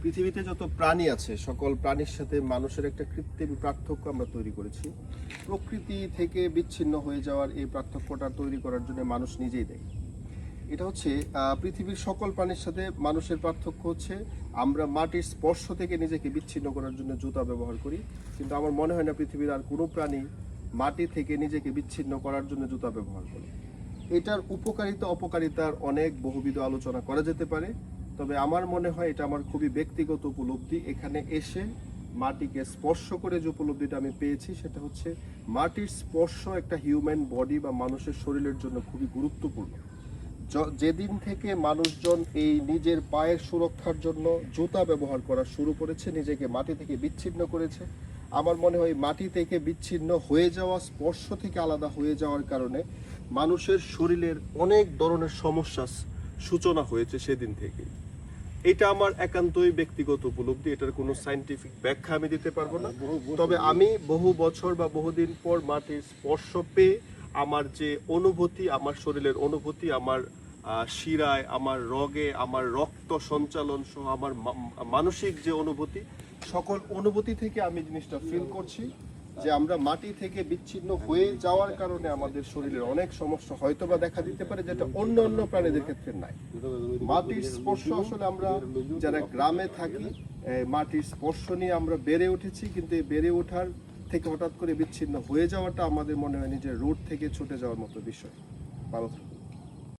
পৃথিবীতে যত প্রাণী আছে সকল প্রাণীর সাথে মানুষের একটা কৃত্রিম পার্থক্য আমরা তৈরি করেছি। প্রকৃতি থেকে বিচ্ছিন্ন হয়ে যাওয়ার এই পার্থক্যটা তৈরি করার জন্য মানুষ নিজেই দেয়। এটা হচ্ছে পৃথিবীর সকল প্রাণীর সাথে মানুষের পার্থক্য হচ্ছে আমরা মাটির স্পর্শ থেকে নিজেকে বিচ্ছিন্ন করার জন্য জুতা ব্যবহার করি, কিন্তু আমার মনে হয় না পৃথিবীর আর কোনো প্রাণী মাটি থেকে নিজেকে বিচ্ছিন্ন করার জন্য জুতা ব্যবহার করে। এটার উপকারিতা অপকারিতার অনেক বহুবিধ আলোচনা করা যেতে পারে, তবে আমার মনে হয় এটা আমার খুবই ব্যক্তিগত উপলব্ধি। এখানে এসে মাটিকে স্পর্শ করে যে উপলব্ধিটা আমি পেয়েছি সেটা হচ্ছে মাটির স্পর্শ একটা হিউম্যান বডি বা মানুষের শরীরের জন্য খুবই গুরুত্বপূর্ণ। যেদিন থেকে মানুষজন এই নিজের পায়ের সুরক্ষার জন্য জুতা ব্যবহার করা শুরু করেছে, নিজেকে মাটি থেকে বিচ্ছিন্ন করেছে, আমার মনে হয় মাটি থেকে বিচ্ছিন্ন হয়ে যাওয়া, স্পর্শ থেকে আলাদা হয়ে যাওয়ার কারণে মানুষের শরীরের অনেক ধরনের সমস্যার সূচনা হয়েছে সেদিন থেকে। এটা আমার একান্তই ব্যক্তিগত উপলব্ধি, এটার কোনো সায়েন্টিফিক ব্যাখ্যা আমি দিতে পারবো না। তবে আমি বহু বছর বা বহুদিন পর মাটির স্পর্শ পেয়ে আমার যে অনুভূতি, আমার শরীরের অনুভূতি, আমার শিরায়, আমার রগে, আমার রক্ত সঞ্চালন সহ আমার মানসিক যে অনুভূতি, সকল অনুভূতি থেকে আমি জিনিসটা ফিল করছি যে আমরা মাটি থেকে বিচ্ছিন্ন হয়ে যাওয়ার কারণে আমাদের শরীরের অনেক সমস্যা হয়তোবা দেখা দিতে পারে, যেটা অন্য অন্য প্রাণীদের ক্ষেত্রে নাই। মাটির স্পর্শ আসলে আমরা যারা গ্রামে থাকি, মাটির স্পর্শ নিয়ে আমরা বেড়ে উঠেছি, কিন্তু এই বেড়ে ওঠার থেকে হঠাৎ করে বিচ্ছিন্ন হয়ে যাওয়াটা আমাদের মনে হয় নিজের রুট থেকে ছুটে যাওয়ার মতো বিষয়। ভালো থাকুন।